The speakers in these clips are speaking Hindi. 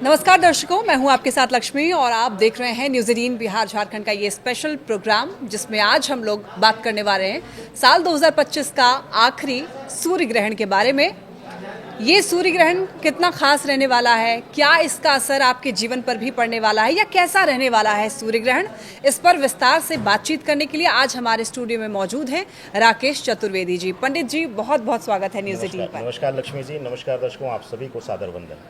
नमस्कार दर्शकों, मैं हूं आपके साथ लक्ष्मी और आप देख रहे हैं न्यूज़ 18 बिहार झारखंड का ये स्पेशल प्रोग्राम, जिसमें आज हम लोग बात करने वाले हैं साल 2025 का आखिरी सूर्य ग्रहण के बारे में। ये सूर्य ग्रहण कितना खास रहने वाला है, क्या इसका असर आपके जीवन पर भी पड़ने वाला है या कैसा रहने वाला है सूर्य ग्रहण, इस पर विस्तार से बातचीत करने के लिए आज हमारे स्टूडियो में मौजूद हैं राकेश चतुर्वेदी जी। पंडित जी, बहुत बहुत स्वागत है न्यूज़ 18 पर। नमस्कार लक्ष्मी जी, नमस्कार दर्शकों, आप सभी को सादर वंदन।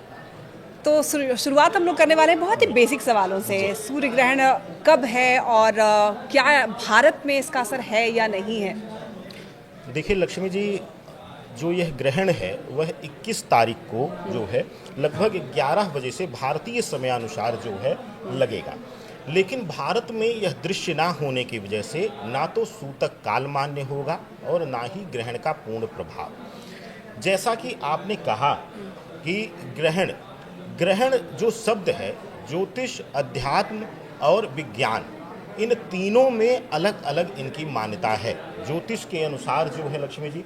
तो शुरुआत हम लोग करने वाले हैं बहुत ही बेसिक सवालों से। सूर्य ग्रहण कब है और क्या भारत में इसका असर है या नहीं है? देखिए लक्ष्मी जी, जो यह ग्रहण है वह 21 तारीख को जो है लगभग 11 बजे से भारतीय समयानुसार जो है लगेगा। लेकिन भारत में यह दृश्य ना होने की वजह से ना तो सूतक काल मान्य होगा और ना ही ग्रहण का पूर्ण प्रभाव। जैसा कि आपने कहा कि ग्रहण जो शब्द है, ज्योतिष, अध्यात्म और विज्ञान, इन तीनों में अलग अलग इनकी मान्यता है। ज्योतिष के अनुसार जो है लक्ष्मी जी,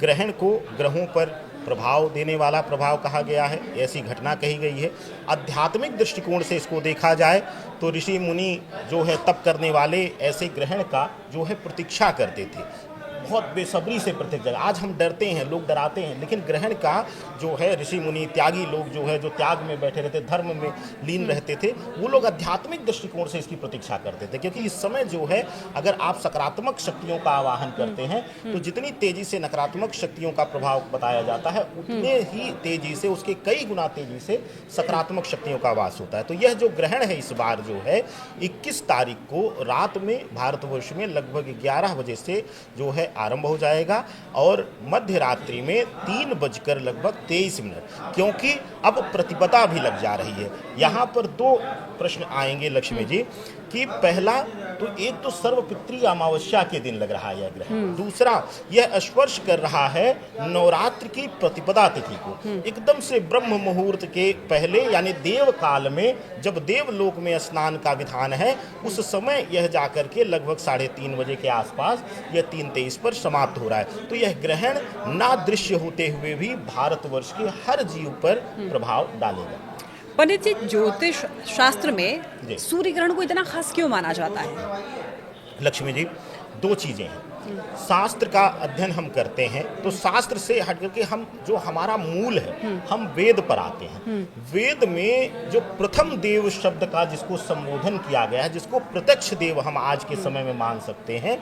ग्रहण को ग्रहों पर प्रभाव देने वाला प्रभाव कहा गया है, ऐसी घटना कही गई है। आध्यात्मिक दृष्टिकोण से इसको देखा जाए तो ऋषि मुनि जो है तप करने वाले ऐसे ग्रहण का जो है प्रतीक्षा करते थे, बहुत बेसब्री से प्रतीक्षा। आज हम डरते हैं, लोग डराते हैं, लेकिन ग्रहण का जो है ऋषि मुनि, त्यागी लोग जो है, जो त्याग में बैठे रहते, धर्म में लीन रहते थे, वो लोग आध्यात्मिक दृष्टिकोण से इसकी प्रतीक्षा करते थे। क्योंकि इस समय जो है अगर आप सकारात्मक शक्तियों का आवाहन करते हैं तो जितनी तेजी से नकारात्मक शक्तियों का प्रभाव बताया जाता है, उतने ही तेजी से, उसके कई गुना तेजी से सकारात्मक शक्तियों का वास होता है। तो यह जो ग्रहण है इस बार जो है 21 तारीख को रात में भारतवर्ष में लगभग 11 बजे से जो है आरंभ हो जाएगा और मध्य रात्रि में 3 बजकर लगभग 23 मिनट, क्योंकि अब प्रतिपदा भी लग जा रही है। यहाँ पर 2 प्रश्न आएंगे लक्ष्मी जी कि पहला तो एक तो सर्वपितृ अमावस्या के दिन लग रहा है यह ग्रहण, दूसरा यह स्पर्श कर रहा है नवरात्र की प्रतिपदा तिथि को, एकदम से ब्रह्म मुहूर्त के पहले, यानी देव काल में जब देवलोक में स्नान का विधान है, उस समय यह जाकर के लगभग 3:30 बजे के आसपास यह 3:23 पर समाप्त हो रहा है। तो यह ग्रहण ना दृश्य होते हुए भी भारतवर्ष के हर जीव पर प्रभाव डालेगा। पंडित जी, ज्योतिष शास्त्र में सूर्य ग्रहण को इतना खास क्यों माना जाता है? लक्ष्मी जी, 2 चीजें हैं। शास्त्र का अध्ययन हम करते हैं तो शास्त्र से हट करके हम जो हमारा मूल है, हम वेद पर आते हैं। वेद में जो प्रथम देव शब्द का जिसको संबोधन किया गया है, जिसको प्रत्यक्ष देव हम आज के समय में मान सकते हैं,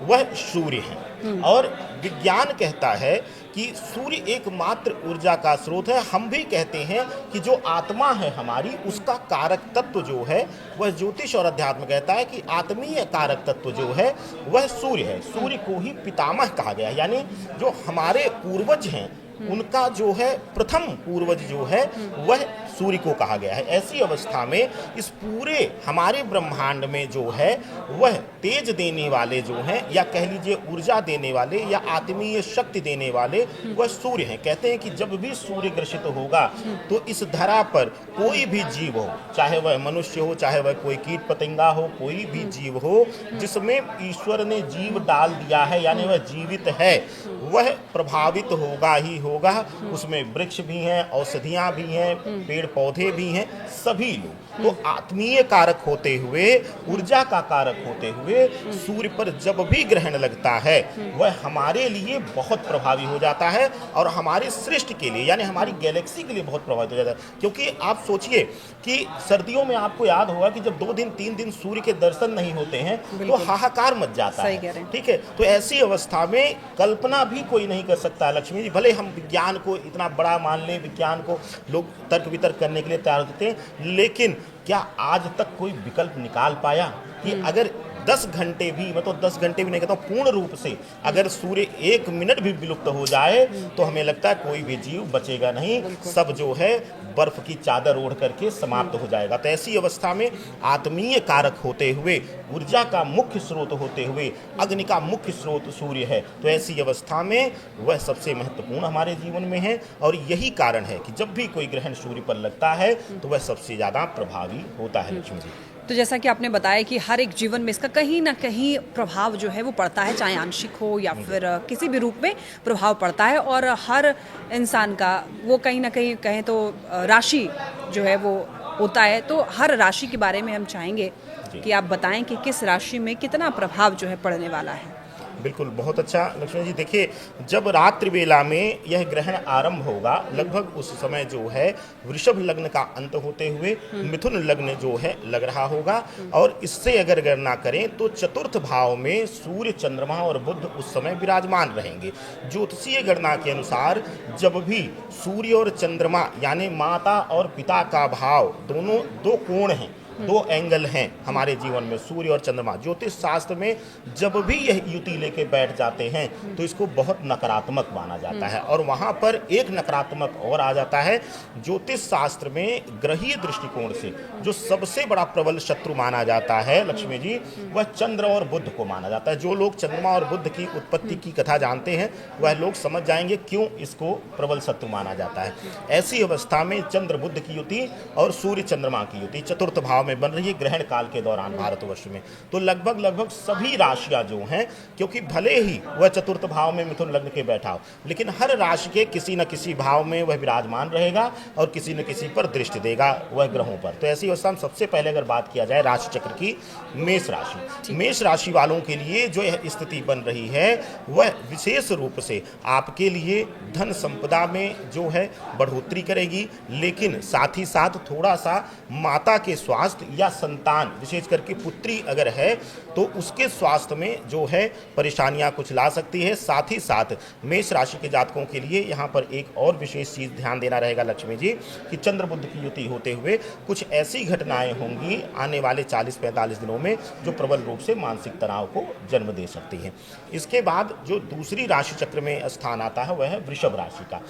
वह सूर्य है। और विज्ञान कहता है कि सूर्य एकमात्र ऊर्जा का स्रोत है। हम भी कहते हैं कि जो आत्मा है हमारी, उसका कारक तत्व जो है वह ज्योतिष और अध्यात्म कहता है कि आत्मीय कारक तत्व जो है वह सूर्य है। सूर्य को ही पितामह कहा गया है, यानी जो हमारे पूर्वज हैं उनका जो है प्रथम पूर्वज जो है वह सूर्य को कहा गया है। ऐसी अवस्था में इस पूरे हमारे ब्रह्मांड में जो है वह तेज देने वाले जो हैं, या कह लीजिए ऊर्जा देने वाले या आत्मीय शक्ति देने वाले, वह सूर्य हैं। कहते हैं कि जब भी सूर्य ग्रसित होगा तो इस धरा पर कोई भी जीव हो, चाहे वह मनुष्य हो, चाहे वह कोई कीट पतंगा हो, कोई भी जीव हो जिसमें ईश्वर ने जीव डाल दिया है, यानी वह जीवित है, वह प्रभावित होगा ही होगा। उसमें वृक्ष भी हैं, औषधियां भी हैं, पेड़ पौधे भी हैं, सभी लोग। तो आत्मीय कारक होते हुए, ऊर्जा का कारक होते हुए सूर्य पर जब भी ग्रहण लगता है वह हमारे लिए बहुत प्रभावी हो जाता है और हमारे सृष्टि के लिए, यानी हमारी गैलेक्सी के लिए बहुत प्रभावित हो जाता है। क्योंकि आप सोचिए कि सर्दियों में आपको याद होगा कि जब 2 दिन 3 दिन सूर्य के दर्शन नहीं होते हैं तो हाहाकार मच जाता है। ठीक है, तो ऐसी अवस्था में कल्पना भी कोई नहीं कर सकता लक्ष्मी जी। भले हम विज्ञान को इतना बड़ा मान लें, विज्ञान को लोग तर्क वितर्क करने के लिए तैयार होते हैं, लेकिन क्या आज तक कोई विकल्प निकाल पाया कि अगर 10 घंटे भी, मैं तो 10 घंटे भी नहीं कहता हूँ, पूर्ण रूप से अगर सूर्य 1 मिनट भी विलुप्त हो जाए तो हमें लगता है कोई भी जीव बचेगा नहीं, सब जो है बर्फ की चादर ओढ़ करके समाप्त हो जाएगा। तो ऐसी अवस्था में आत्मीय कारक होते हुए, ऊर्जा का मुख्य स्रोत होते हुए, अग्नि का मुख्य स्रोत सूर्य है, तो ऐसी अवस्था में वह सबसे महत्वपूर्ण हमारे जीवन में है। और यही कारण है कि जब भी कोई ग्रहण सूर्य पर लगता है तो वह सबसे ज़्यादा प्रभावी होता है लक्ष्मी जी। तो जैसा कि आपने बताया कि हर एक जीवन में इसका कहीं ना कहीं प्रभाव जो है वो पड़ता है, चाहे आंशिक हो या फिर किसी भी रूप में प्रभाव पड़ता है, और हर इंसान का वो कहीं ना कहीं कहें तो राशि जो है वो होता है। तो हर राशि के बारे में हम चाहेंगे कि आप बताएं कि किस राशि में कितना प्रभाव जो है पड़ने वाला है। बिल्कुल, बहुत अच्छा लक्ष्मण जी। देखिए, जब रात्रि वेला में यह ग्रहण आरंभ होगा, लगभग उस समय जो है वृषभ लग्न का अंत होते हुए मिथुन लग्न जो है लग रहा होगा, और इससे अगर गणना करें तो चतुर्थ भाव में सूर्य, चंद्रमा और बुध उस समय विराजमान रहेंगे। ज्योतिषीय गणना के अनुसार जब भी सूर्य और चंद्रमा यानी माता और पिता का भाव दोनों दो कोण हैं, दो एंगल हैं हमारे जीवन में, सूर्य और चंद्रमा, ज्योतिष शास्त्र में जब भी यह युति लेके बैठ जाते हैं तो इसको बहुत नकारात्मक माना जाता है। और वहां पर एक नकारात्मक और आ जाता है, ज्योतिष शास्त्र में ग्रहीय दृष्टिकोण से जो सबसे बड़ा प्रबल शत्रु माना जाता है लक्ष्मी जी, वह चंद्र और बुध को माना जाता है। जो लोग चंद्रमा और बुध की उत्पत्ति की कथा जानते हैं वह लोग समझ जाएंगे क्यों इसको प्रबल शत्रु माना जाता है। ऐसी अवस्था में चंद्र बुध की युति और सूर्य चंद्रमा की युति चतुर्थ भाव में बन रही है ग्रहण काल के दौरान भारतवर्ष में। तो लगभग सभी राशियां जो हैं, क्योंकि भले ही वह चतुर्थ भाव में मिथुन लग्न के बैठा हो, लेकिन हर राशि के किसी न किसी भाव में वह विराजमान रहेगा और किसी न किसी पर दृष्टि देगा वह ग्रहों पर। तो ऐसी अवस्था में सबसे पहले अगर बात किया जाए राशि चक्र की, मेष राशि, मेष राशि वालों के लिए जो यह स्थिति बन रही है वह विशेष रूप से आपके लिए धन संपदा में जो है बढ़ोतरी करेगी, लेकिन साथ ही साथ थोड़ा सा माता के स्वास्थ्य या संतान, विशेष करके पुत्री अगर है तो उसके स्वास्थ्य में जो है परेशानियां कुछ ला सकती है। साथ ही साथ मेष राशि के जातकों के लिए यहाँ पर एक और विशेष चीज ध्यान देना रहेगा लक्ष्मी जी, कि चंद्र बुध की युति होते हुए कुछ ऐसी घटनाएं होंगी आने वाले 40-45 दिनों में जो प्रबल रूप से मानसिक तनाव को जन्म दे सकती है। इसके बाद जो दूसरी राशि चक्र में स्थान आता है वह है वृषभ राशि का।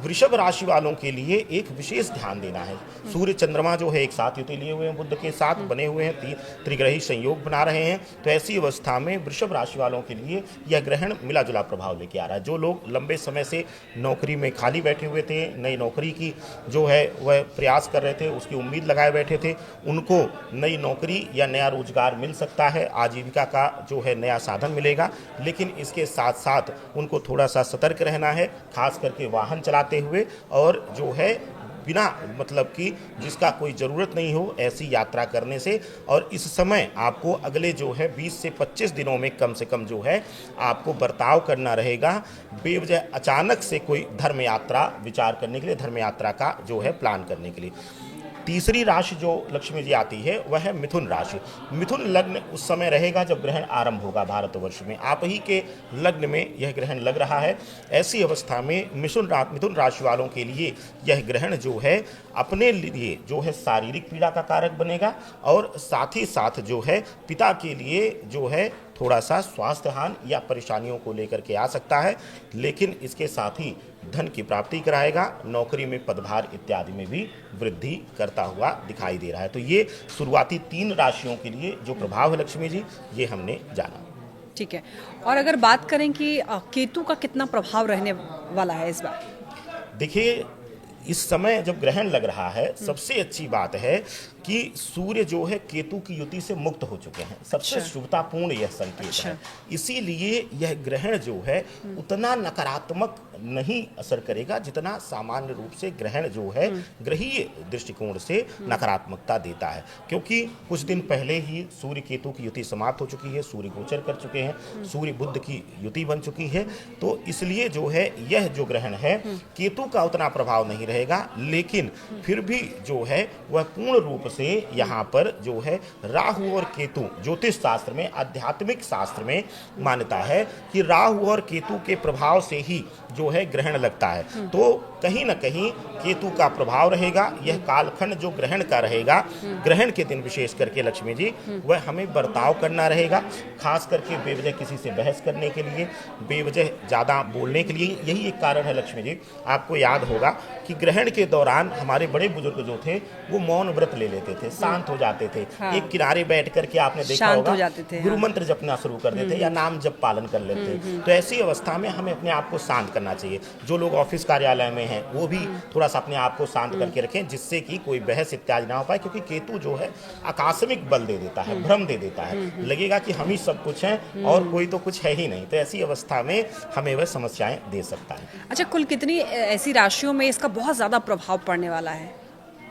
वृषभ राशि वालों के लिए एक विशेष ध्यान देना है। सूर्य चंद्रमा जो है एक साथ युति लिए हुए हैं, बुध के साथ बने हुए हैं, त्रिग्रही संयोग बना रहे हैं। तो ऐसी अवस्था में वृषभ राशि वालों के लिए यह ग्रहण मिला जुला प्रभाव लेके आ रहा है। जो लोग लंबे समय से नौकरी में खाली बैठे हुए थे, नई नौकरी की जो है वह प्रयास कर रहे थे, उसकी उम्मीद लगाए बैठे थे, उनको नई नौकरी या नया रोजगार मिल सकता है, आजीविका का जो है नया साधन मिलेगा। लेकिन इसके साथ साथ उनको थोड़ा सा सतर्क रहना है, खास करके वाहन चलाते हुए, और जो है बिना मतलब कि जिसका कोई ज़रूरत नहीं हो ऐसी यात्रा करने से। और इस समय आपको अगले जो है 20 से 25 दिनों में कम से कम जो है आपको बर्ताव करना रहेगा, बेवजह अचानक से कोई धर्म यात्रा विचार करने के लिए, धर्म यात्रा का जो है प्लान करने के लिए। तीसरी राशि जो लक्ष्मी जी आती है वह है मिथुन राशि। मिथुन लग्न उस समय रहेगा जब ग्रहण आरंभ होगा भारतवर्ष में, आप ही के लग्न में यह ग्रहण लग रहा है। ऐसी अवस्था में मिथुन राशि वालों के लिए यह ग्रहण जो है अपने लिए जो है शारीरिक पीड़ा का कारक बनेगा, और साथ ही साथ जो है पिता के लिए जो है थोड़ा सा स्वास्थ्य हानि या परेशानियों को लेकर के आ सकता है। लेकिन इसके साथ ही धन की प्राप्ति कराएगा, नौकरी में पदभार इत्यादि में भी वृद्धि करता हुआ दिखाई दे रहा है। तो ये शुरुआती 3 राशियों के लिए जो प्रभाव है लक्ष्मी जी, ये हमने जाना। ठीक है, और अगर बात करें कि केतु का कितना प्रभाव रहने वाला है इस बार? देखिए, इस समय जब ग्रहण लग रहा है सबसे अच्छी बात है कि सूर्य जो है केतु की युति से मुक्त हो चुके हैं। सबसे शुभतापूर्ण यह संकेत है। इसीलिए यह ग्रहण जो है उतना नकारात्मक नहीं असर करेगा जितना सामान्य रूप से ग्रहण जो है ग्रहीय दृष्टिकोण से नकारात्मकता देता है। क्योंकि कुछ दिन पहले ही सूर्य केतु की युति समाप्त हो चुकी है, सूर्य गोचर कर चुके हैं, सूर्य बुध की युति बन चुकी है। तो इसलिए जो है यह जो ग्रहण है केतु का उतना प्रभाव नहीं रहेगा, लेकिन फिर भी जो है वह पूर्ण रूप से यहाँ पर जो है राहु और केतु, ज्योतिष शास्त्र में, आध्यात्मिक शास्त्र में मान्यता है कि राहु और केतु के प्रभाव से ही जो है ग्रहण लगता है। तो कहीं ना कहीं केतु का प्रभाव रहेगा। यह कालखंड जो ग्रहण का रहेगा, ग्रहण के दिन विशेष करके लक्ष्मी जी वह हमें बर्ताव करना रहेगा, खास करके बेवजह किसी से बहस करने के लिए, बेवजह ज़्यादा बोलने के लिए। यही एक कारण है लक्ष्मी जी। आपको याद होगा कि ग्रहण के दौरान हमारे बड़े बुजुर्ग जो थे वो मौन व्रत ले लेते थे, शांत हो जाते थे। हाँ। एक किनारे बैठ करके आपने देखा होगा गुरु मंत्र जपना शुरू कर देते या नाम जप पालन कर लेते। तो ऐसी अवस्था में हमें अपने आप को शांत करना चाहिए। जो लोग ऑफिस कार्यालय में हैं वो भी थोड़ा सा अपने आप को शांत करके रखें, जिससे कि कोई बहस इत्यादि ना हो पाए, क्योंकि केतु जो है आकस्मिक बल दे देता है, भ्रम दे देता है, लगेगा कि हम ही सब कुछ हैं और कोई तो कुछ है ही नहीं। तो ऐसी अवस्था में हमें वह समस्याएं दे सकता है। अच्छा, कुल कितनी ऐसी राशियों में इसका बहुत ज्यादा प्रभाव पड़ने वाला है?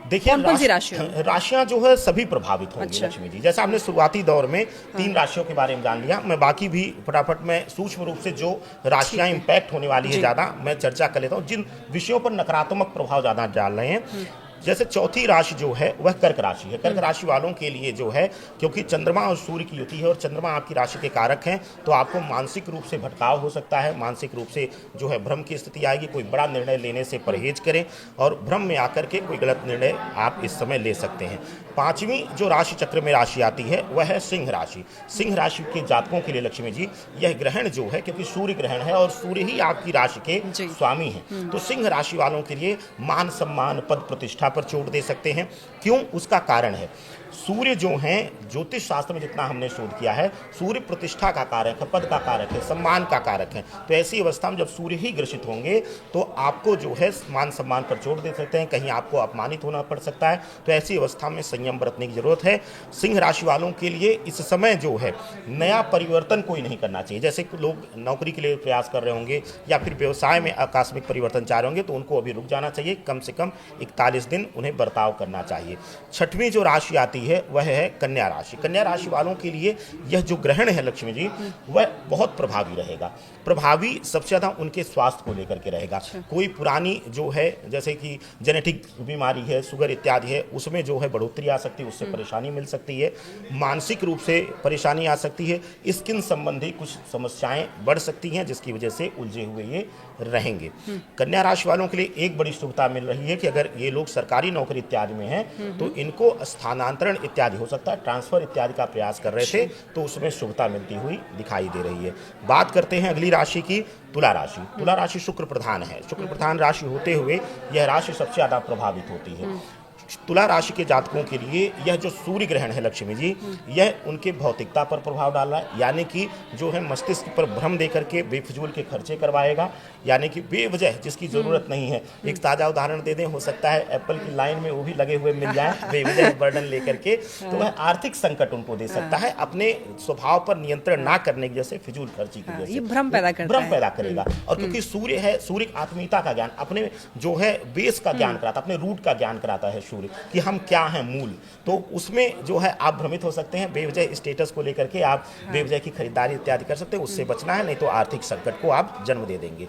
देखिए, कौन सी राशियां? राशियां जो है सभी प्रभावित होंगी। अच्छा। लक्ष्मी जी, जैसे आपने शुरुआती दौर में 3 राशियों के बारे में जान लिया, मैं बाकी भी फटाफट में सूक्ष्म रूप से जो राशियां इंपैक्ट होने वाली है ज्यादा मैं चर्चा कर लेता हूँ, जिन विषयों पर नकारात्मक प्रभाव ज्यादा डाल रहे हैं। जैसे चौथी राशि जो है वह कर्क राशि है। कर्क राशि वालों के लिए जो है, क्योंकि चंद्रमा और सूर्य की युति है और चंद्रमा आपकी राशि के कारक हैं, तो आपको मानसिक रूप से भटकाव हो सकता है, मानसिक रूप से जो है भ्रम की स्थिति आएगी। कोई बड़ा निर्णय लेने से परहेज करें और भ्रम में आकर के कोई गलत निर्णय आप इस समय ले सकते हैं। 5वीं जो राशि चक्र में राशि आती है वह है सिंह राशि। सिंह राशि के जातकों के लिए लक्ष्मी जी, यह ग्रहण जो है, क्योंकि सूर्य ग्रहण है और सूर्य ही आपकी राशि के स्वामी हैं, तो सिंह राशि वालों के लिए मान सम्मान, पद प्रतिष्ठा पर चोट दे सकते हैं। क्यों? उसका कारण है सूर्य जो हैं, ज्योतिष शास्त्र में जितना हमने शोध किया है, सूर्य प्रतिष्ठा का कारक है, पद का कारक है, सम्मान का कारक है। तो ऐसी अवस्था में जब सूर्य ही ग्रसित होंगे तो आपको जो है मान सम्मान पर चोट दे सकते हैं, कहीं आपको अपमानित होना पड़ सकता है। तो ऐसी अवस्था में संयम बरतने की जरूरत है। सिंह राशि वालों के लिए इस समय जो है नया परिवर्तन कोई नहीं करना चाहिए। जैसे लोग नौकरी के लिए प्रयास कर रहे होंगे या फिर व्यवसाय में आकस्मिक परिवर्तन चाह रहे होंगे, तो उनको अभी रुक जाना चाहिए। कम से कम 41 दिन उन्हें बर्ताव करना चाहिए। 6वीं जो राशि आती है वह है कन्या राशि। कन्या राशि वालों के लिए यह जो ग्रहण है लक्ष्मी जी, वह बहुत प्रभावी रहेगा। प्रभावी सबसे ज्यादा उनके स्वास्थ्य को लेकर के रहेगा। कोई पुरानी जो है, जैसे कि जेनेटिक बीमारी है, शुगर इत्यादि है, उसमें जो है बढ़ोतरी आ सकती है, उससे परेशानी मिल सकती है। मानसिक रूप से परेशानी आ सकती है। स्किन संबंधी कुछ समस्याएं बढ़ सकती हैं, जिसकी वजह से उलझे हुए ये रहेंगे। कन्या राशि वालों के लिए एक बड़ी शुभता मिल रही है कि अगर ये लोग सरकारी नौकरी इत्यादि में हैं तो इनको स्थानांतरण इत्यादि हो सकता है, ट्रांसफर इत्यादि का प्रयास कर रहे थे, तो उसमें शुभता मिलती हुई दिखाई दे रही है। बात करते हैं अगली राशि की, तुला राशि। तुला राशि शुक्र प्रधान है। शुक्र प्रधान राशि होते हुए यह राशि सबसे ज्यादा प्रभावित होती है। तुला राशि के जातकों के लिए यह जो सूर्य ग्रहण है लक्ष्मी जी, यह उनके भौतिकता पर प्रभाव डाल रहा है, यानी कि जो है मस्तिष्क पर भ्रम देकर के बेफिजूल के खर्चे करवाएगा, यानी कि बेवजह जिसकी जरूरत नहीं है। एक ताजा उदाहरण दे दें, हो सकता है एप्पल की लाइन में वो भी लगे हुए मिल जाए बेवजह बर्डन लेकर के, तो वह आर्थिक संकट उनको दे सकता है। अपने स्वभाव पर नियंत्रण ना करने की वजह से, फिजूल खर्ची की वजह से भ्रम पैदा करेगा। और क्योंकि सूर्य है, सूर्य आत्मीयता का ज्ञान, अपने जो है बेस का ज्ञान कराता, अपने रूट का ज्ञान कराता है सूर्य, कि हम क्या हैं, मूल। तो उसमें जो है आप भ्रमित हो सकते हैं, बेवजह स्टेटस को लेकर के आप बेवजह की खरीदारी इत्यादि कर सकते हैं। उससे बचना है, नहीं तो आर्थिक संकट को आप जन्म दे देंगे।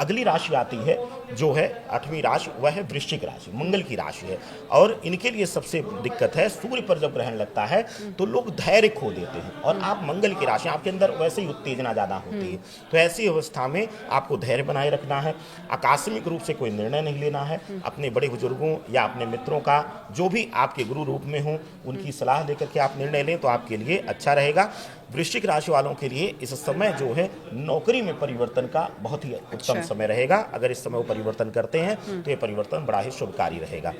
अगली राशि आती है जो है 8वीं राशि, वह है वृश्चिक राशि, मंगल की राशि है। और इनके लिए सबसे दिक्कत है, सूर्य पर जब ग्रहण लगता है तो लोग धैर्य खो देते हैं, और आप मंगल की राशि, आपके अंदर वैसे ही उत्तेजना ज्यादा होती है। तो ऐसी अवस्था में आपको धैर्य बनाए रखना है, आकस्मिक रूप से कोई निर्णय नहीं लेना है। अपने बड़े बुजुर्गों या अपने मित्रों का, जो भी आपके गुरु रूप में हो, उनकी सलाह लेकर के आप निर्णय लें तो आपके लिए अच्छा रहेगा। वृश्चिक राशि वालों के लिए इस समय जो है नौकरी में परिवर्तन का बहुत ही उत्तम समय रहेगा। अगर इस समय वो परिवर्तन करते हैं तो ये परिवर्तन बड़ा ही शुभकारी रहेगा।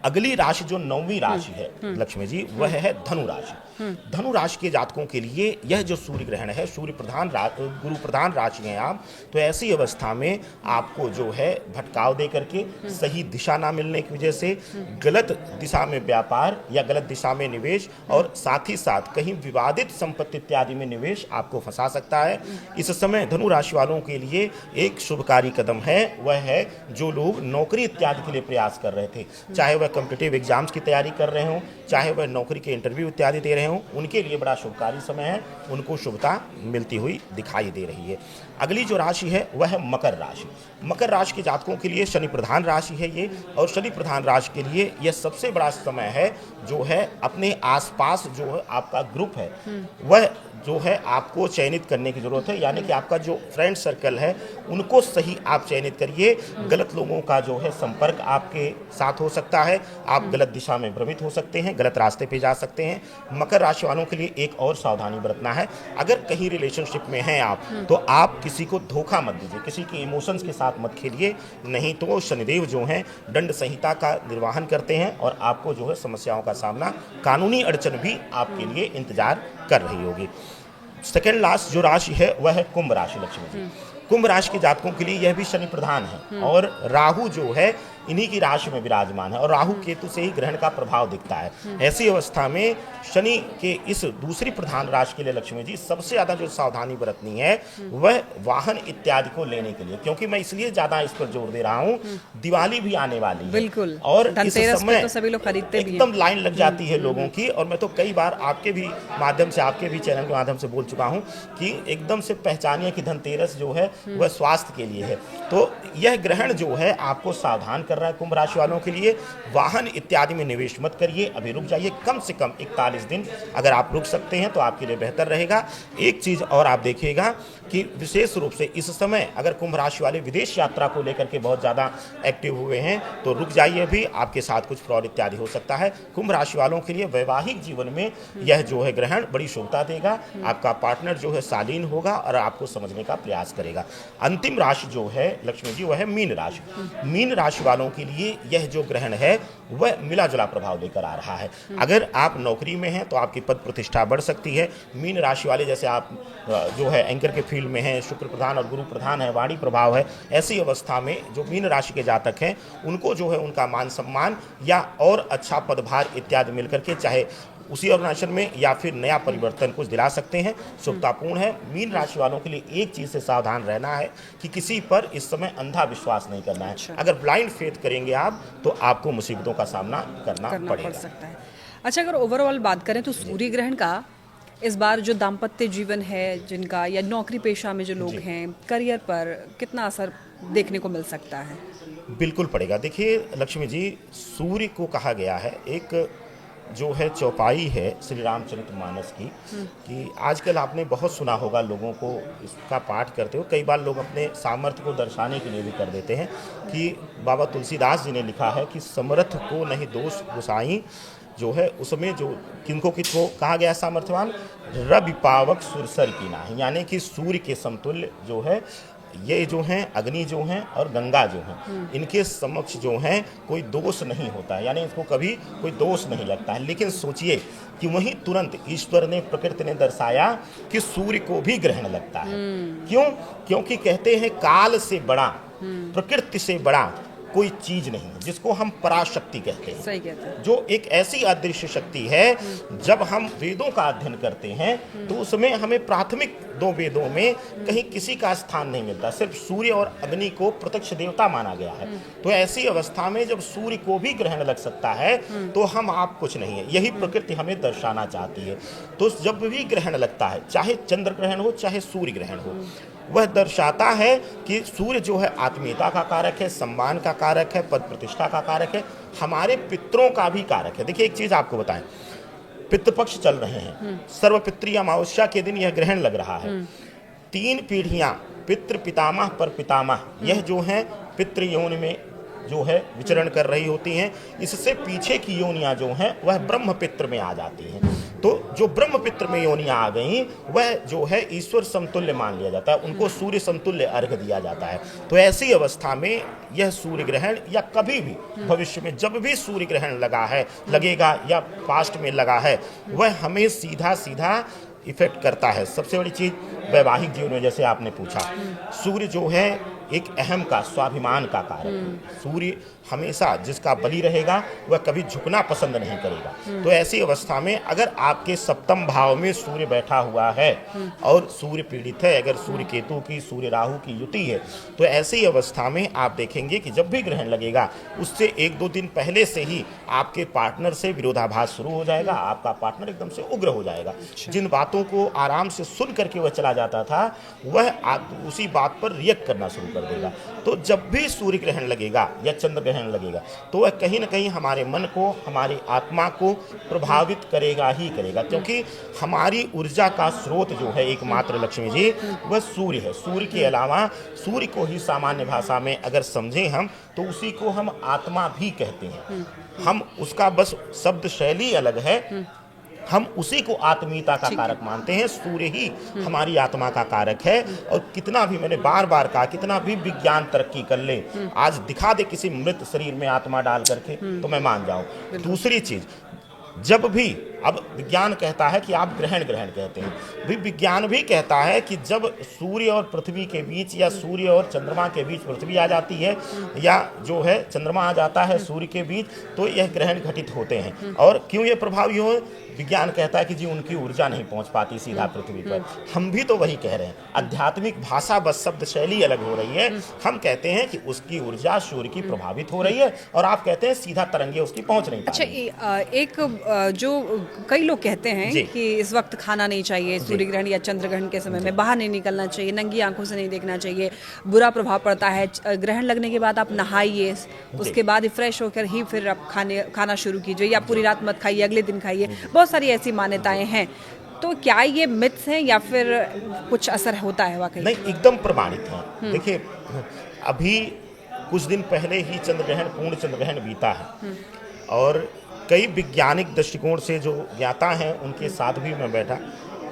अगली राशि जो 9वीं राशि है लक्ष्मी जी, वह है धनु राशि। धनु राशि के जातकों के लिए यह जो सूर्य ग्रहण है, सूर्य प्रधान गुरु प्रधान राशि हैं आप, तो ऐसी अवस्था में आपको जो है भटकाव दे करके, सही दिशा ना मिलने की वजह से गलत दिशा में व्यापार या गलत दिशा में निवेश, और साथ ही साथ कहीं विवादित संपत्ति इत्यादि में निवेश आपको फंसा सकता है। इस समय धनु राशि वालों के लिए एक शुभकारी कदम है, वह है जो लोग नौकरी इत्यादि के लिए प्रयास कर रहे थे, चाहे वह कॉम्पिटिटिव एग्जाम्स की तैयारी कर रहे हों, चाहे वह नौकरी के इंटरव्यू इत्यादि दे रहे हों, उनके लिए बड़ा शुभकारी समय है। उनको शुभता मिलती हुई दिखाई दे रही है। अगली जो राशि है वह है मकर राशि। मकर राशि के जातकों के लिए शनि प्रधान राशि है ये, और शनि प्रधान राशि के लिए यह सबसे बड़ा समय है जो है अपने आसपास जो है आपका ग्रुप है, वह जो है आपको चयनित करने की जरूरत है। यानी कि आपका जो फ्रेंड सर्कल है उनको सही आप चयनित करिए। गलत लोगों का जो है संपर्क आपके साथ हो सकता है, आप गलत दिशा में भ्रमित हो सकते हैं, गलत रास्ते पे जा सकते हैं। मकर राशि वालों के लिए एक और सावधानी बरतना है, अगर कहीं रिलेशनशिप में हैं आप, तो आप किसी को धोखा मत दीजिए, किसी के इमोशंस के साथ मत खेलिए, नहीं तो शनिदेव जो हैं दंड संहिता का निर्वहन करते हैं और आपको जो है समस्याओं का सामना, कानूनी अड़चन भी आपके लिए इंतजार कर रही होगी। सेकेंड लास्ट जो राशि है वह है कुंभ राशि लक्ष्मी जी। कुंभ राशि के जातकों के लिए यह भी शनि प्रधान है और राहु जो है इन्हीं की राशि में विराजमान है और राहु केतु से ही ग्रहण का प्रभाव दिखता है। ऐसी अवस्था में शनि के इस दूसरी प्रधान राशि के लिए लक्ष्मी जी सबसे ज्यादा जो सावधानी बरतनी है वह वाहन इत्यादि को लेने के लिए, क्योंकि मैं इसलिए ज्यादा इस पर जोर दे रहा हूँ, दिवाली भी आने वाली है बिल्कुल, और इस समय तो सभी लोग खरीदते भी एकदम लाइन लग जाती है लोगों की। और मैं तो कई बार आपके भी माध्यम से, आपके भी चैनल के माध्यम से बोल चुका हूँ कि एकदम से पहचानिए कि धनतेरस जो है वह स्वास्थ्य के लिए है। तो यह ग्रहण जो है आपको सावधान कर रहा है कुंभ राशि वालों के लिए। वाहन इत्यादि में निवेश मत करिए, अभी रुक जाइए, कम से कम 41 दिन अगर आप रुक सकते हैं तो आपके लिए बेहतर रहेगा। एक चीज और आप देखिएगा कि विशेष रूप से इस समय अगर कुंभ राशि वाले विदेश यात्रा को लेकर के बहुत ज्यादा एक्टिव हुए हैं तो रुक जाइए, भी आपके साथ कुछ फ्रॉड इत्यादि हो सकता है। कुंभ राशि वालों के लिए वैवाहिक जीवन में यह जो है ग्रहण बड़ी शुभता देगा। आपका पार्टनर जो है शालीन होगा और आपको समझने का प्रयास करेगा। अंतिम राशि जो है लक्ष्मी जी वह है मीन राशि। मीन राशि वालों के लिए यह जो ग्रहण है वह मिला जुला प्रभाव लेकर आ रहा है। अगर आप नौकरी में हैं तो आपकी पद प्रतिष्ठा बढ़ सकती है। मीन राशि वाले जैसे आप जो है एंकर के फील्ड में हैं, शुक्र प्रधान और गुरु प्रधान है, वाणी प्रभाव है, ऐसी अवस्था में जो मीन राशि के जातक हैं उनको जो है उनका मान सम्मान या और अच्छा पदभार इत्यादि मिलकर के चाहे उसी ऑर्गेनाइजेशन में या फिर नया परिवर्तन कुछ दिला सकते हैं, शुभतापूर्ण है। मीन राशि वालों के लिए एक चीज से सावधान रहना है कि किसी पर इस समय अंधा विश्वास नहीं करना है। अगर ब्लाइंड फेथ करेंगे आप तो आपको मुसीबतों का सामना करना पड़ सकता है। अच्छा, अगर ओवरऑल बात करें तो सूर्य ग्रहण का इस बार जो दाम्पत्य जीवन है जिनका या नौकरी पेशा में जो लोग हैं, करियर पर कितना असर देखने को मिल सकता है? बिल्कुल पड़ेगा। देखिए लक्ष्मी जी, सूर्य को कहा गया है एक जो है चौपाई है श्री रामचरितमानस की, कि आजकल आपने बहुत सुना होगा लोगों को इसका पाठ करते हो। कई बार लोग अपने सामर्थ्य को दर्शाने के लिए भी कर देते हैं कि बाबा तुलसीदास जी ने लिखा है कि समर्थ को नहीं दोष गुसाई, जो है उसमें जो किनको कहा गया सामर्थ्यवान, रवि पावक सुरसर की नाही, यानी कि सूर्य के समतुल्य जो है ये जो हैं अग्नि जो हैं और गंगा जो हैं इनके समक्ष जो हैं कोई दोष नहीं होता है, यानी इसको कभी कोई दोष नहीं लगता है। लेकिन सोचिए कि वहीं तुरंत ईश्वर ने, प्रकृति ने दर्शाया कि सूर्य को भी ग्रहण लगता है। क्यों? क्योंकि कहते हैं काल से बड़ा, प्रकृति से बड़ा कोई चीज नहीं, जिसको हम पराशक्ति कहते हैं। सही कहते हैं। जो एक ऐसी अदृश्य शक्ति है, जब हम वेदों का अध्ययन करते हैं तो उसमें हमें प्राथमिक 2 वेदों में कहीं किसी का स्थान नहीं मिलता, सिर्फ सूर्य और अग्नि को प्रत्यक्ष देवता माना गया है। तो ऐसी अवस्था में जब सूर्य को भी ग्रहण लग सकता है तो हम आप कुछ नहीं है, यही प्रकृति हमें दर्शाना चाहती है। तो जब भी ग्रहण लगता है, चाहे चंद्र ग्रहण हो चाहे सूर्य ग्रहण हो, वह दर्शाता है कि सूर्य जो है आत्मीयता का कारक है, सम्मान का कारक है, पद प्रतिष्ठा का कारक है, हमारे पितरों का भी कारक है। देखिए एक चीज आपको बताएं, पितृपक्ष चल रहे हैं, सर्वपितृ अमावस्या के दिन यह ग्रहण लग रहा है। 3 पीढ़ियां पितृ पितामह पर पितामह यह जो है पितृ योनि में जो है विचरण कर रही होती हैं। इससे पीछे की योनियां जो हैं वह ब्रह्म पितृ में आ जाती हैं। तो जो ब्रह्म पितृ में योनियां आ गई वह जो है ईश्वर समतुल्य मान लिया जाता है, उनको सूर्य समतुल्य अर्घ दिया जाता है। तो ऐसी अवस्था में यह सूर्य ग्रहण या कभी भी भविष्य में जब भी सूर्य ग्रहण लगा है, लगेगा या पास्ट में लगा है, वह हमें सीधा सीधा इफेक्ट करता है। सबसे बड़ी चीज वैवाहिक जीवन में, जैसे आपने पूछा, सूर्य जो है एक अहम का, स्वाभिमान का कारक है। सूर्य हमेशा जिसका बलि रहेगा वह कभी झुकना पसंद नहीं करेगा। तो ऐसी अवस्था में अगर आपके सप्तम भाव में सूर्य बैठा हुआ है और सूर्य पीड़ित है, अगर सूर्य केतु की, सूर्य राहु की युति है, तो ऐसी अवस्था में आप देखेंगे कि जब भी ग्रहण लगेगा उससे 1-2 दिन पहले से ही आपके पार्टनर से विरोधाभास शुरू हो जाएगा। आपका पार्टनर एकदम से उग्र हो जाएगा। जिन बातों को आराम से सुन करके वह चला जाता था, वह उसी बात पर रिएक्ट करना शुरू कर देगा। तो जब भी सूर्य ग्रहण लगेगा या चंद्र ग्रहण लगेगा तो वह कहीं ना कहीं हमारे मन को, हमारी आत्मा को प्रभावित करेगा ही करेगा, क्योंकि हमारी ऊर्जा का स्रोत जो है एकमात्र लक्ष्मी जी वह सूर्य है। सूर्य के अलावा, सूर्य को ही सामान्य भाषा में अगर समझें हम तो उसी को हम आत्मा भी कहते हैं। हम उसका बस शब्द शैली अलग है, हम उसी को आत्मीयता का कारक मानते हैं। सूर्य ही हमारी आत्मा का कारक है। और कितना भी, मैंने बार बार कहा, कितना भी विज्ञान तरक्की कर ले, आज दिखा दे किसी मृत शरीर में आत्मा डाल करके तो मैं मान जाऊं। दूसरी चीज, जब भी अब विज्ञान कहता है कि आप ग्रहण ग्रहण कहते हैं, भी विज्ञान भी कहता है कि जब सूर्य और पृथ्वी के बीच या सूर्य और चंद्रमा के बीच पृथ्वी आ जाती है या जो है चंद्रमा आ जाता है सूर्य के बीच, तो यह ग्रहण घटित होते हैं। और क्यों ये प्रभावी हो, विज्ञान कहता है कि जी उनकी ऊर्जा नहीं पहुंच पाती सीधा पृथ्वी पर। हम भी तो वही कह रहे हैं, आध्यात्मिक भाषा बस शब्द शैली अलग हो रही है। हम कहते हैं कि उसकी ऊर्जा सूर्य की प्रभावित हो रही है और आप कहते हैं सीधा तरंगे उसकी पहुंच नहीं पा अच्छा, रही। एक जो कई लोग कहते हैं जी। कि इस वक्त खाना नहीं चाहिए, सूर्य ग्रहण या चंद्र ग्रहण के समय में बाहर नहीं निकलना चाहिए, नंगी आंखों से नहीं देखना चाहिए, बुरा प्रभाव पड़ता है। ग्रहण लगने के बाद आप नहाइए, उसके बाद ही फ्रेश होकर ही फिर आप खाना शुरू कीजिए, या पूरी रात मत खाइए, अगले दिन खाइए। बहुत सारी ऐसी मान्यताएं हैं, तो क्या ये मिथ्स हैं या फिर कुछ असर होता है वाकई? नहीं, एकदम प्रमाणित है। देखिए, अभी कुछ दिन पहले ही चंद्र ग्रहण, पूर्ण चंद्र ग्रहण बीता है और कई वैज्ञानिक दृष्टिकोण से जो ज्ञाता हैं उनके साथ भी मैं बैठा।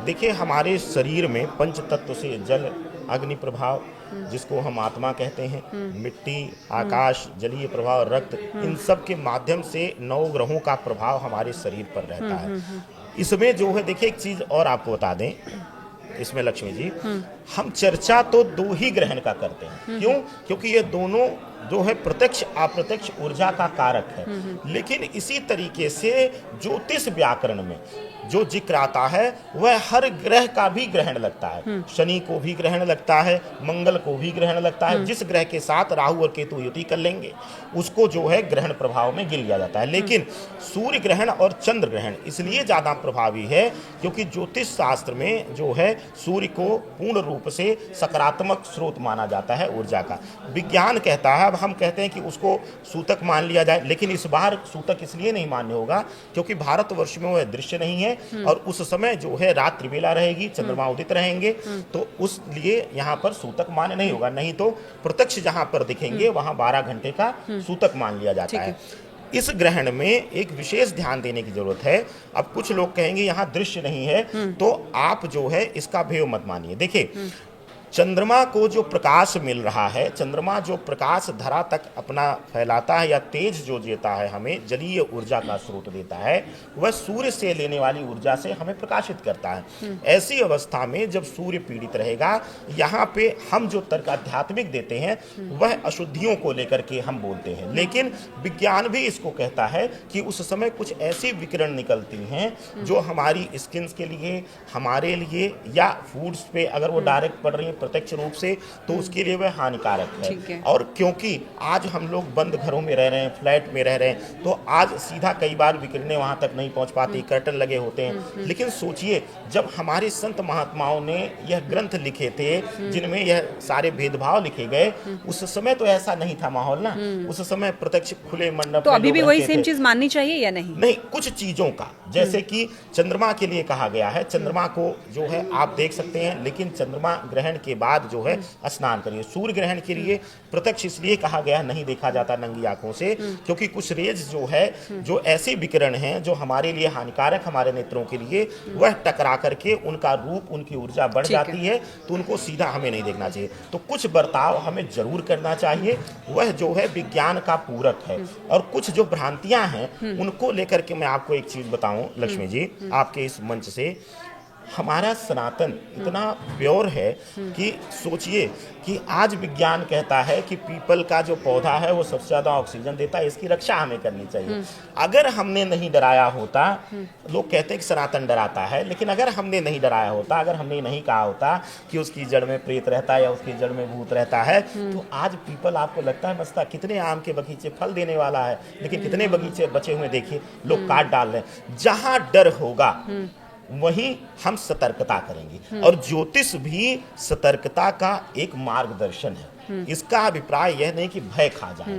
देखिए, हमारे शरीर में पंच तत्व से जल, अग्नि प्रभाव जिसको हम आत्मा कहते हैं, मिट्टी, आकाश, जलीय प्रभाव, रक्त, इन सब के माध्यम से 9 ग्रहों का प्रभाव हमारे शरीर पर रहता है। इसमें जो है, देखिए एक चीज और आपको बता दें इसमें लक्ष्मी जी, हम चर्चा तो 2 ही ग्रहण का करते हैं। क्यों? क्योंकि ये दोनों जो है प्रत्यक्ष अप्रत्यक्ष ऊर्जा का कारक है। लेकिन इसी तरीके से ज्योतिष व्याकरण में जो जिक्र आता है वह हर ग्रह का भी ग्रहण लगता है। शनि को भी ग्रहण लगता है, मंगल को भी ग्रहण लगता है। जिस ग्रह के साथ राहु और केतु युति कर लेंगे उसको जो है ग्रहण प्रभाव में गिन लिया जाता है। लेकिन सूर्य ग्रहण और चंद्र ग्रहण इसलिए ज्यादा प्रभावी है क्योंकि ज्योतिष शास्त्र में जो है सूर्य को पूर्ण रूप से सकारात्मक स्रोत माना जाता है ऊर्जा का। विज्ञान कहता है, अब हम कहते हैं कि उसको सूतक मान लिया जाए, लेकिन इस बार सूतक इसलिए नहीं मान्य होगा क्योंकि भारतवर्ष में वह दृश्य नहीं है और उस समय जो है रात्रि बेला रहेगी, चंद्रमा उदित रहेंगे, तो उस लिए यहाँ पर सूतक मान्य नहीं होगा। नहीं तो प्रत्यक्ष जहाँ पर दिखेंगे वहाँ 12 घंटे का सूतक मान लिया जाता है। इस ग्रहण में एक विशेष ध्यान देने की जरूरत है। अब कुछ लोग कहेंगे यहाँ दृश्य नहीं है, तो आप जो है इसका भेव मत मानिए। देखिए, चंद्रमा को जो प्रकाश मिल रहा है, चंद्रमा जो प्रकाश धरा तक अपना फैलाता है या तेज जो देता है, हमें जलीय ऊर्जा का स्रोत देता है, वह सूर्य से लेने वाली ऊर्जा से हमें प्रकाशित करता है। ऐसी अवस्था में जब सूर्य पीड़ित रहेगा, यहाँ पे हम जो तर्क आध्यात्मिक देते हैं वह अशुद्धियों को लेकर के हम बोलते हैं। लेकिन विज्ञान भी इसको कहता है कि उस समय कुछ ऐसी विकिरण निकलती हैं जो हमारी स्किन के लिए, हमारे लिए या फूड्स पे अगर वो डायरेक्ट पड़ रही है प्रत्यक्ष रूप से, तो उसके लिए वह हानिकारक है। और क्योंकि आज हम लोग बंद घरों में रह रहे हैं, फ्लैट में रह रहे हैं, तो आज सीधा कई बार विकिरणें वहां तक नहीं पहुंच पाती, कर्टन लगे होते हैं। लेकिन सोचिए, जब हमारे संत महात्माओं ने यह ग्रंथ लिखे थे जिनमें यह सारे भेदभाव लिखे गए, उस समय तो ऐसा नहीं था माहौल ना। उस समय प्रत्यक्ष खुले मंडप। तो अभी भी वही सेम चीज माननी चाहिए या नहीं? नहीं, कुछ चीजों का, जैसे कि चंद्रमा के लिए कहा गया है, चंद्रमा को जो है आप देख सकते हैं, लेकिन चंद्रमा ग्रहण के बाद जो है स्नान करिए। सूर्य ग्रहण के लिए प्रत्यक्ष इसलिए कहा गया नहीं देखा जाता नंगी आंखों से, क्योंकि कुछ रेज जो है, जो ऐसे विकिरण हैं जो हमारे लिए हानिकारक, हमारे नेत्रों के लिए, वह टकरा करके उनका रूप, उनकी ऊर्जा बढ़ जाती है, तो उनको सीधा हमें नहीं देखना चाहिए। तो कुछ बर्ताव हमें जरूर करना चाहिए, वह जो है विज्ञान का पूरक है। और कुछ जो भ्रांतियां हैं उनको लेकर के मैं आपको एक चीज बताऊं लक्ष्मी जी, आपके इस मंच से, हमारा सनातन इतना प्योर है कि सोचिए कि आज विज्ञान कहता है कि पीपल का जो पौधा है वो सबसे ज्यादा ऑक्सीजन देता है, इसकी रक्षा हमें करनी चाहिए। अगर हमने नहीं डराया होता, लोग कहते हैं कि सनातन डराता है, लेकिन अगर हमने नहीं डराया होता, अगर हमने नहीं कहा होता कि उसकी जड़ में प्रेत रहता है या उसकी जड़ में भूत रहता है, तो आज पीपल आपको लगता है बसता, कितने आम के बगीचे फल देने वाला है, लेकिन कितने बगीचे बचे हुए देखिए लोग काट डाल रहे हैं। जहां डर होगा वहीं हम सतर्कता करेंगे, और ज्योतिष भी सतर्कता का एक मार्गदर्शन है। इसका अभिप्राय यह नहीं कि भय खा जाए,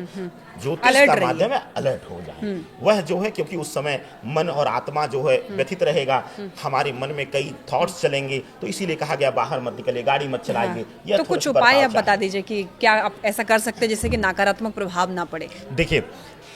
ज्योतिष का माध्यम है अलर्ट हो जाए। वह जो है, क्योंकि उस समय मन और आत्मा जो है व्यथित रहेगा, हमारे मन में कई थॉट्स चलेंगे, तो इसीलिए कहा गया बाहर मत निकलिए, गाड़ी मत चलाइए। तो कुछ उपाय आप बता दीजिए कि क्या आप ऐसा कर सकते हैं जिससे कि नकारात्मक प्रभाव ना पड़े? देखिए,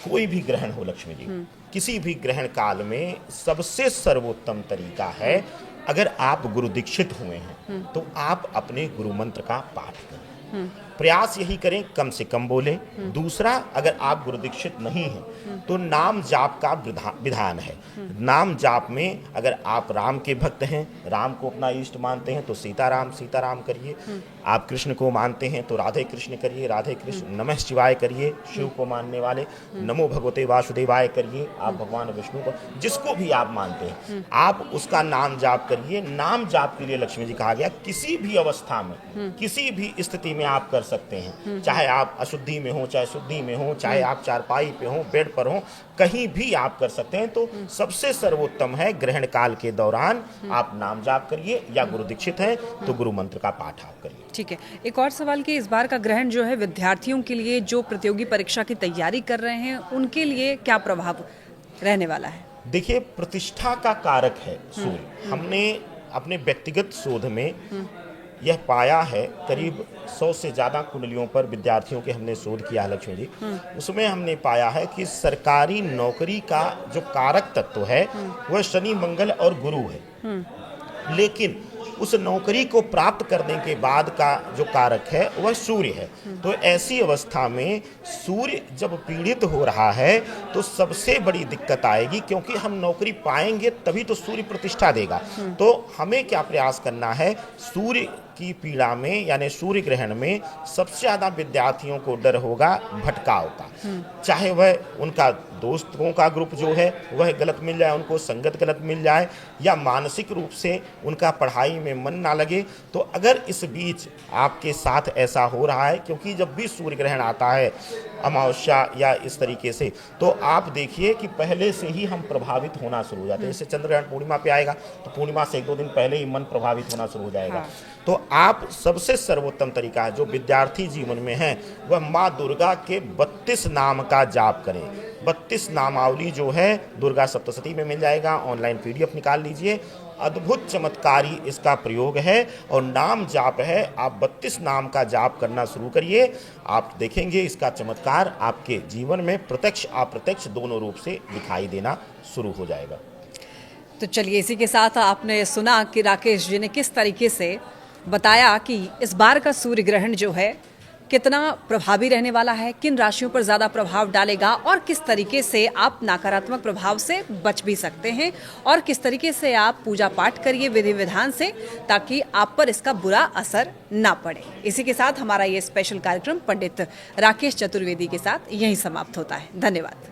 कोई भी ग्रहण हो लक्ष्मी जी, किसी भी ग्रहण काल में सबसे सर्वोत्तम तरीका है, अगर आप गुरु दीक्षित हुए हैं तो आप अपने गुरु मंत्र का पाठ करें। प्रयास यही करें, कम से कम बोलें। दूसरा, अगर आप गुरु दीक्षित नहीं हैं तो नाम जाप का विधान है। नाम जाप में अगर आप राम के भक्त हैं, राम को अपना इष्ट मानते हैं तो सीताराम सीताराम करिए। आप कृष्ण को मानते हैं तो राधे कृष्ण करिए, राधे कृष्ण। नमः शिवाय करिए, शिव को मानने वाले नमो भगवते वासुदेवाय करिए। आप भगवान विष्णु को, जिसको भी आप मानते हैं, आप उसका नाम जाप करिए। नाम जाप के लिए लक्ष्मी जी कहा गया किसी भी अवस्था में, किसी भी स्थिति में आप कर सकते हैं। चाहे आप अशुद्धि में हो, चाहे शुद्धि में हो, चाहे आप चारपाई पे हो, बेड पर हो, कहीं भी आप कर सकते हैं। तो सबसे सर्वोत्तम है ग्रहण काल के दौरान आप नाम जाप करिए, या गुरु दीक्षित हैं तो गुरु मंत्र का पाठ आप करिए। ठीक है, एक और सवाल कि इस बार का ग्रहण जो है विद्यार्थियों के लिए, जो प्रतियोगी परीक्षा की तैयारी कर रहे हैं, उनके लिए क्या प्रभाव रहने वाला है? देखिए, प्रतिष्ठा का कारक है सूर्य। हमने अपने व्यक्तिगत शोध में यह पाया है, करीब 100 से ज़्यादा कुंडलियों पर विद्यार्थियों के हमने शोध किया है लक्ष्मी जी। उसमें हमने पाया है कि सरकारी नौकरी का जो कारक तत्व है वह शनि, मंगल और गुरु है। लेकिन उस नौकरी को प्राप्त करने के बाद का जो कारक है वह सूर्य है। तो ऐसी अवस्था में सूर्य जब पीड़ित हो रहा है तो सबसे बड़ी दिक्कत आएगी, क्योंकि हम नौकरी पाएंगे तभी तो सूर्य प्रतिष्ठा देगा। तो हमें क्या प्रयास करना है, सूर्य की पीड़ा में यानी सूर्य ग्रहण में सबसे ज़्यादा विद्यार्थियों को डर होगा भटकाव का। चाहे वह उनका दोस्तों का ग्रुप जो है वह गलत मिल जाए, उनको संगत गलत मिल जाए, या मानसिक रूप से उनका पढ़ाई में मन ना लगे। तो अगर इस बीच आपके साथ ऐसा हो रहा है, क्योंकि जब भी सूर्य ग्रहण आता है अमावस्या या इस तरीके से, तो आप देखिए कि पहले से ही हम प्रभावित होना शुरू हो जाते हैं। जैसे चंद्रग्रहण पूर्णिमा पे आएगा तो पूर्णिमा से 1-2 दिन पहले ही मन प्रभावित होना शुरू हो जाएगा। तो आप सबसे सर्वोत्तम तरीका है जो विद्यार्थी जीवन में है वह माँ दुर्गा के 32 नाम का जाप करें। 32 नामावली जो है दुर्गा सप्तशती में मिल जाएगा, ऑनलाइन PDF निकाल लीजिए। अद्भुत चमत्कारी इसका प्रयोग है और नाम जाप है। आप 32 नाम का जाप करना शुरू करिए, आप देखेंगे इसका चमत्कार आपके जीवन में प्रत्यक्ष अप्रत्यक्ष दोनों रूप से दिखाई देना शुरू हो जाएगा। तो चलिए, इसी के साथ आपने सुना कि राकेश जी ने किस तरीके से बताया कि इस बार का सूर्य ग्रहण जो है कितना प्रभावी रहने वाला है, किन राशियों पर ज़्यादा प्रभाव डालेगा और किस तरीके से आप नकारात्मक प्रभाव से बच भी सकते हैं, और किस तरीके से आप पूजा पाठ करिए विधि विधान से, ताकि आप पर इसका बुरा असर ना पड़े। इसी के साथ हमारा ये स्पेशल कार्यक्रम पंडित राकेश चतुर्वेदी के साथ यहीं समाप्त होता है। धन्यवाद।